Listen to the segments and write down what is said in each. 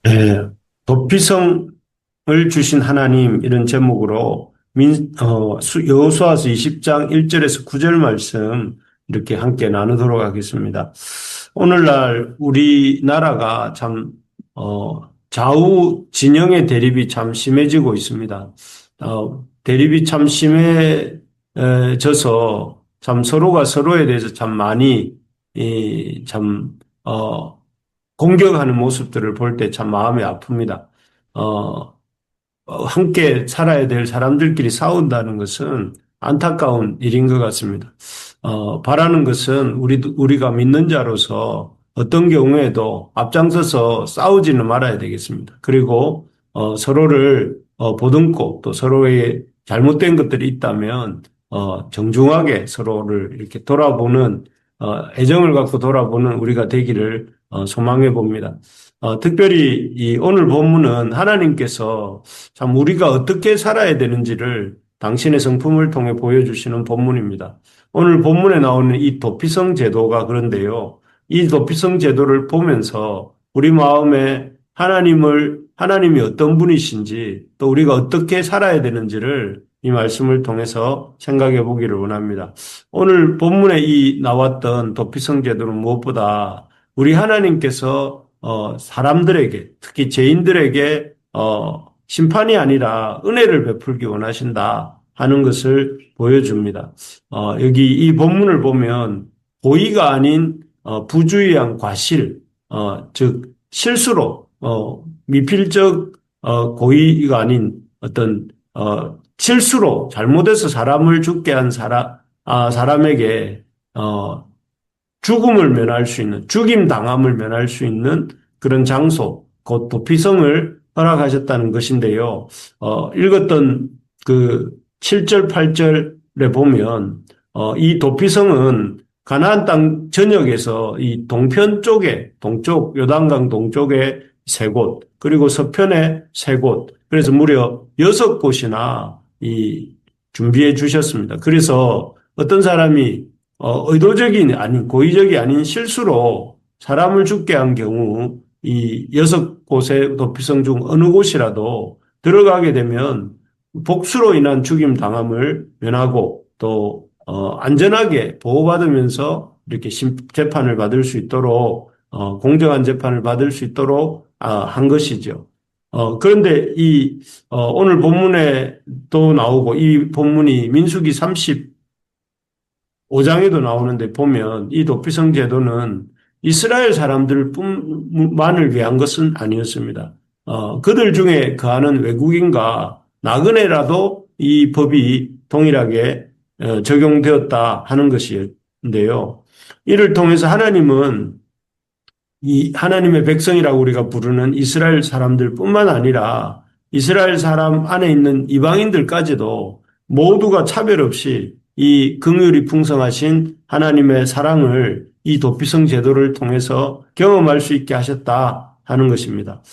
예, 도피성을 주신 하나님 이런 제목으로 여호수아서 20장 1절에서 9절 말씀 이렇게 함께 나누도록 하겠습니다. 오늘날 우리나라가 참 좌우 진영의 대립이 참 심해지고 있습니다. 대립이 참 심해져서 참 서로가 서로에 대해서 참 많이 이, 참 공격하는 모습들을 볼 때 참 마음이 아픕니다. 어, 함께 살아야 될 사람들끼리 싸운다는 것은 안타까운 일인 것 같습니다. 바라는 것은 우리가 믿는 자로서 어떤 경우에도 앞장서서 싸우지는 말아야 되겠습니다. 그리고 서로를 보듬고 또 서로의 잘못된 것들이 있다면 정중하게 서로를 이렇게 돌아보는 애정을 갖고 돌아보는 우리가 되기를 소망해 봅니다. 특별히 이 오늘 본문은 하나님께서 참 우리가 어떻게 살아야 되는지를 당신의 성품을 통해 보여주시는 본문입니다. 오늘 본문에 나오는 이 도피성 제도가 그런데요. 이 도피성 제도를 보면서 우리 마음에 하나님이 어떤 분이신지 또 우리가 어떻게 살아야 되는지를 이 말씀을 통해서 생각해 보기를 원합니다. 오늘 본문에 이 나왔던 도피성 제도는 무엇보다 우리 하나님께서 사람들에게 특히 죄인들에게 심판이 아니라 은혜를 베풀기 원하신다 하는 것을 보여줍니다. 여기 이 본문을 보면 고의가 아닌 부주의한 과실, 즉 실수로 미필적 고의가 아닌 어떤 실수로 잘못해서 사람을 죽게 한 사람에게 죽음을 면할 수 있는, 죽임 당함을 면할 수 있는 그런 장소, 곧 도피성을 허락하셨다는 것인데요. 읽었던 그 7절, 8절에 보면, 이 도피성은 가나안 땅 전역에서 이 동편 쪽에, 동쪽, 요단강 동쪽에 세 곳, 그리고 서편에 세 곳, 그래서 무려 6곳이나 이 준비해 주셨습니다. 그래서 어떤 사람이 의도적인 아닌 고의적이 아닌 실수로 사람을 죽게 한 경우 이 6곳의 도피성 중 어느 곳이라도 들어가게 되면 복수로 인한 죽임 당함을 면하고 또 안전하게 보호받으면서 이렇게 재판을 받을 수 있도록 공정한 재판을 받을 수 있도록 한 것이죠. 그런데 오늘 본문에 또 나오고 이 본문이 민수기 5장에도 나오는데 보면 이 도피성 제도는 이스라엘 사람들뿐만을 위한 것은 아니었습니다. 그들 중에 거하는 외국인과 나그네라도 이 법이 동일하게 적용되었다 하는 것인데요. 이를 통해서 하나님은 이 하나님의 백성이라고 우리가 부르는 이스라엘 사람들뿐만 아니라 이스라엘 사람 안에 있는 이방인들까지도 모두가 차별 없이 이 긍휼이 풍성하신 하나님의 사랑을 이 도피성 제도를 통해서 경험할 수 있게 하셨다 하는 것입니다.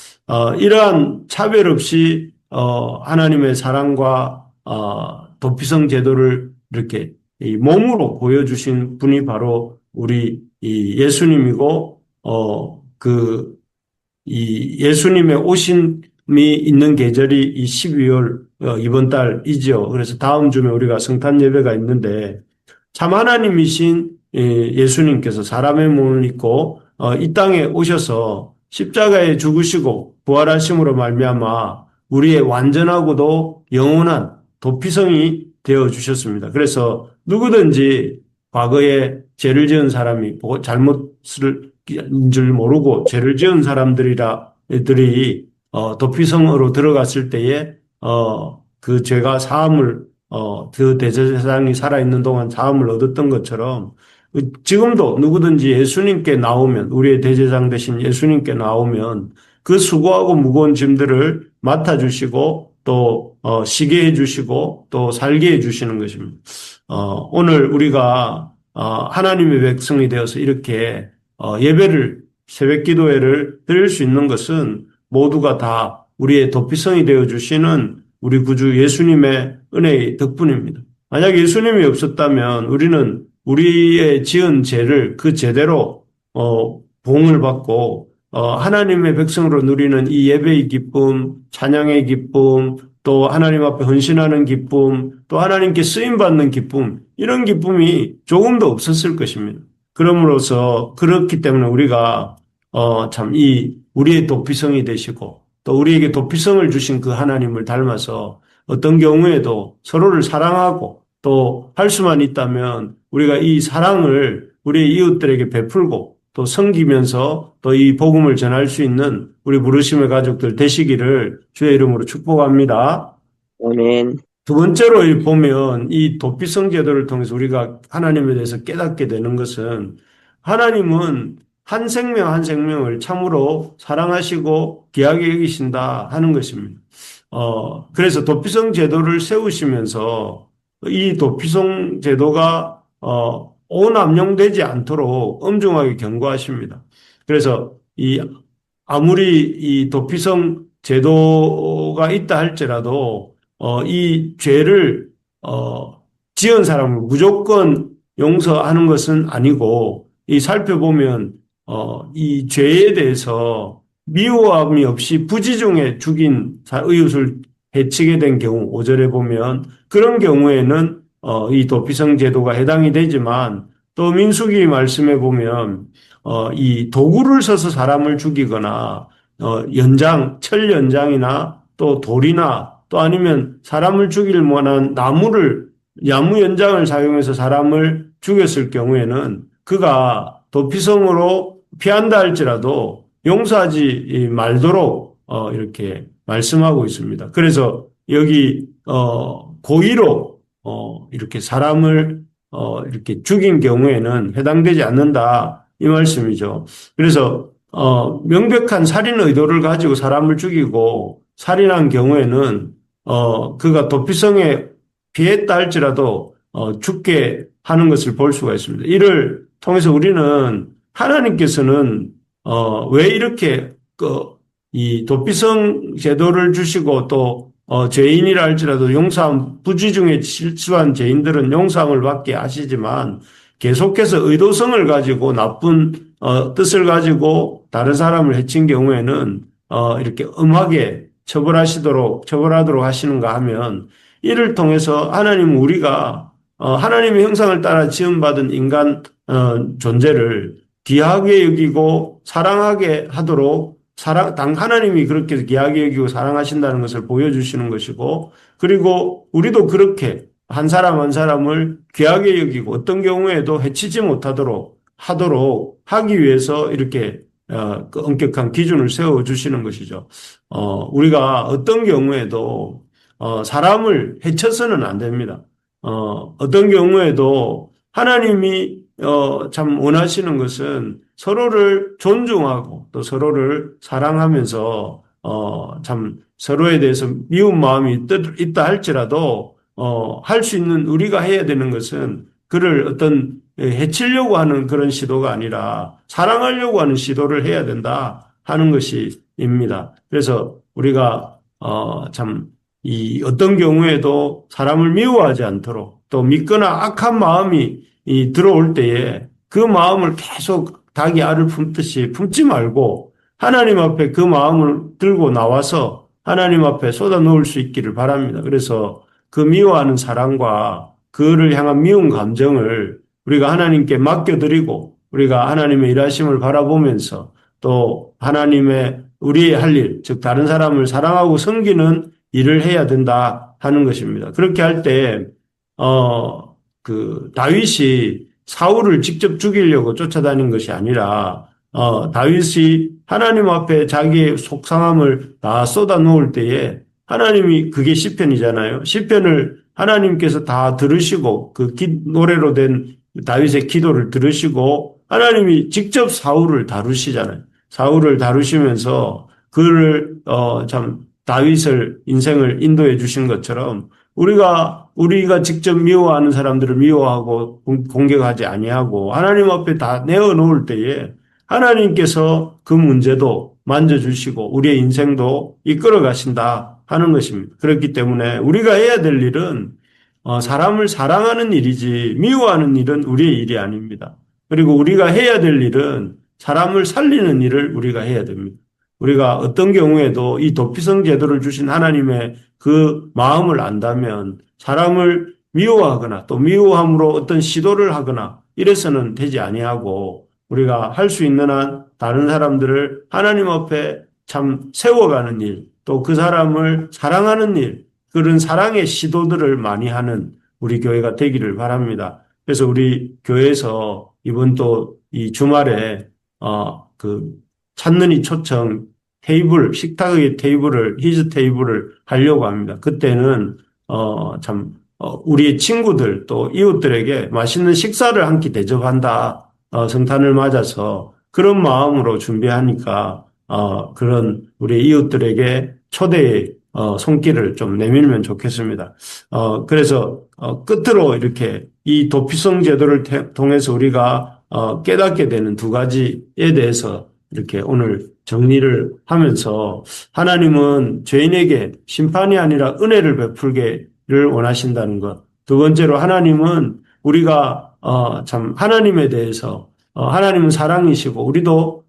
이러한 차별 없이 하나님의 사랑과 도피성 제도를 이렇게 이 몸으로 보여주신 분이 바로 우리 이 예수님이고 이 예수님의 오심이 있는 계절이 이 12월 이번 달이죠. 그래서 다음 주에 우리가 성탄 예배가 있는데 참 하나님이신 예수님께서 사람의 몸을 입고 이 땅에 오셔서 십자가에 죽으시고 부활하심으로 말미암아 우리의 완전하고도 영원한 도피성이 되어 주셨습니다. 그래서 누구든지 과거에 죄를 지은 사람이 잘못을 줄 모르고 죄를 지은 사람들이 도피성으로 들어갔을 때에 그 죄가 사함을 그 대제사장이 살아있는 동안 사함을 얻었던 것처럼 지금도 누구든지 예수님께 나오면 우리의 대제사장 되신 예수님께 나오면 그 수고하고 무거운 짐들을 맡아주시고 또 쉬게 해주시고 또 살게 해주시는 것입니다. 오늘 우리가 하나님의 백성이 되어서 이렇게 예배를 새벽 기도회를 드릴 수 있는 것은 모두가 다 우리의 도피성이 되어 주시는 우리 구주 예수님의 은혜의 덕분입니다. 만약 예수님이 없었다면 우리는 우리의 지은 죄를 그 죄대로 봉을 받고 하나님의 백성으로 누리는 이 예배의 기쁨, 찬양의 기쁨, 또 하나님 앞에 헌신하는 기쁨, 또 하나님께 쓰임받는 기쁨, 이런 기쁨이 조금도 없었을 것입니다. 그러므로서 그렇기 때문에 우리가 참 우리의 도피성이 되시고 또 우리에게 도피성을 주신 그 하나님을 닮아서 어떤 경우에도 서로를 사랑하고 또 할 수만 있다면 우리가 이 사랑을 우리의 이웃들에게 베풀고 또 섬기면서 또 이 복음을 전할 수 있는 우리 부르심의 가족들 되시기를 주의 이름으로 축복합니다. 아멘. 두 번째로 보면 이 도피성 제도를 통해서 우리가 하나님에 대해서 깨닫게 되는 것은 하나님은 한 생명 한 생명을 참으로 사랑하시고 귀하게 여기신다 하는 것입니다. 그래서 도피성 제도를 세우시면서 이 도피성 제도가 오남용되지 않도록 엄중하게 경고하십니다. 그래서 아무리 이 도피성 제도가 있다 할지라도 이 죄를 지은 사람을 무조건 용서하는 것은 아니고 이 살펴보면 이 죄에 대해서 미워함이 없이 부지중에 죽인 이웃을 해치게 된 경우 5절에 보면 그런 경우에는 이 도피성 제도가 해당이 되지만 또 민수기 말씀에 보면 이 도구를 써서 사람을 죽이거나 철 연장이나 또 돌이나 또 아니면 사람을 죽일 만한 나무 연장을 사용해서 사람을 죽였을 경우에는 그가 도피성으로 피한다 할지라도 용서하지 말도록 이렇게 말씀하고 있습니다. 그래서 여기 고의로 이렇게 사람을 이렇게 죽인 경우에는 해당되지 않는다 이 말씀이죠. 그래서 명백한 살인 의도를 가지고 사람을 죽이고 살인한 경우에는 그가 도피성에 피했다 할지라도 죽게 하는 것을 볼 수가 있습니다. 이를 통해서 우리는 하나님께서는 왜 이렇게 이 도피성 제도를 주시고 또 죄인이라 할지라도 용서함 부지중에 실수한 죄인들은 용서함을 받게 하시지만 계속해서 의도성을 가지고 나쁜 뜻을 가지고 다른 사람을 해친 경우에는 이렇게 엄하게 처벌하도록 하시는가 하면 이를 통해서 하나님은 우리가 하나님의 형상을 따라 지음받은 인간 존재를 귀하게 여기고 사랑하게 하도록 하나님이 그렇게 귀하게 여기고 사랑하신다는 것을 보여주시는 것이고 그리고 우리도 그렇게 한 사람 한 사람을 귀하게 여기고 어떤 경우에도 해치지 못하도록 하기 위해서 이렇게 그 엄격한 기준을 세워주시는 것이죠. 우리가 어떤 경우에도 사람을 해쳐서는 안 됩니다. 어떤 경우에도 하나님이 참 원하시는 것은 서로를 존중하고 또 서로를 사랑하면서 참 서로에 대해서 미운 마음이 있다 할지라도 할 수 있는 우리가 해야 되는 것은 그를 어떤 해치려고 하는 그런 시도가 아니라 사랑하려고 하는 시도를 해야 된다 하는 것입니다. 그래서 우리가 참 이 어떤 경우에도 사람을 미워하지 않도록 또 믿거나 악한 마음이 들어올 때에 그 마음을 계속 닭이 알을 품듯이 품지 말고 하나님 앞에 그 마음을 들고 나와서 하나님 앞에 쏟아 놓을 수 있기를 바랍니다. 그래서 그 미워하는 사랑과 그를 향한 미운 감정을 우리가 하나님께 맡겨드리고 우리가 하나님의 일하심을 바라보면서 또 하나님의 우리의 할 일, 즉 다른 사람을 사랑하고 섬기는 일을 해야 된다 하는 것입니다. 그렇게 할 때, 다윗이 사울을 직접 죽이려고 쫓아다닌 것이 아니라, 다윗이 하나님 앞에 자기의 속상함을 다 쏟아 놓을 때에 하나님이 그게 시편이잖아요. 시편을 하나님께서 다 들으시고 그 노래로 된 다윗의 기도를 들으시고 하나님이 직접 사울을 다루시잖아요. 사울을 다루시면서 그를 참 다윗을 인생을 인도해 주신 것처럼 우리가 직접 미워하는 사람들을 미워하고 공격하지 아니하고 하나님 앞에 다 내어놓을 때에 하나님께서 그 문제도 만져주시고 우리의 인생도 이끌어 가신다 하는 것입니다. 그렇기 때문에 우리가 해야 될 일은 사람을 사랑하는 일이지 미워하는 일은 우리의 일이 아닙니다. 그리고 우리가 해야 될 일은 사람을 살리는 일을 우리가 해야 됩니다. 우리가 어떤 경우에도 이 도피성 제도를 주신 하나님의 그 마음을 안다면 사람을 미워하거나 또 미워함으로 어떤 시도를 하거나 이래서는 되지 아니하고 우리가 할 수 있는 한 다른 사람들을 하나님 앞에 참 세워가는 일, 또 그 사람을 사랑하는 일, 그런 사랑의 시도들을 많이 하는 우리 교회가 되기를 바랍니다. 그래서 우리 교회에서 이번 또 이 주말에 그 찾는 이 초청 테이블, 식탁의 테이블을, 히즈 테이블을 하려고 합니다. 그때는 우리의 친구들 또 이웃들에게 맛있는 식사를 한 끼 대접한다. 성탄을 맞아서 그런 마음으로 준비하니까 그런 우리 이웃들에게 초대의 손길을 좀 내밀면 좋겠습니다. 그래서 끝으로 이렇게 이 도피성 제도를 통해서 우리가 깨닫게 되는 두 가지에 대해서 이렇게 오늘 정리를 하면서 하나님은 죄인에게 심판이 아니라 은혜를 베풀기를 원하신다는 것. 두 번째로 하나님은 우리가 참 하나님에 대해서 하나님은 사랑이시고 우리도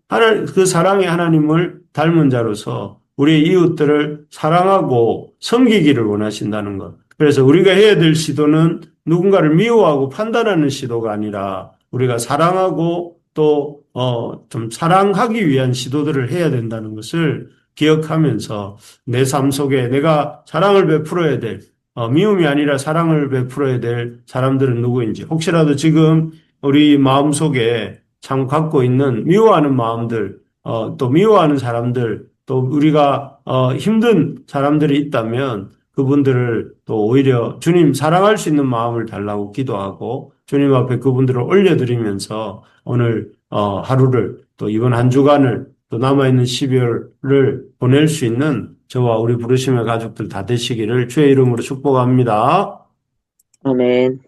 그 사랑의 하나님을 닮은 자로서 우리의 이웃들을 사랑하고 섬기기를 원하신다는 것. 그래서 우리가 해야 될 시도는 누군가를 미워하고 판단하는 시도가 아니라 우리가 사랑하고 또 좀 사랑하기 위한 시도들을 해야 된다는 것을 기억하면서 내 삶 속에 내가 사랑을 베풀어야 될 미움이 아니라 사랑을 베풀어야 될 사람들은 누구인지 혹시라도 지금 우리 마음속에 참 갖고 있는 미워하는 마음들 또 미워하는 사람들 또 우리가 힘든 사람들이 있다면 그분들을 또 오히려 주님 사랑할 수 있는 마음을 달라고 기도하고 주님 앞에 그분들을 올려드리면서 오늘 하루를 또 이번 한 주간을 또 남아있는 12월을 보낼 수 있는 저와 우리 부르심의 가족들 다 되시기를 주의 이름으로 축복합니다. 아멘.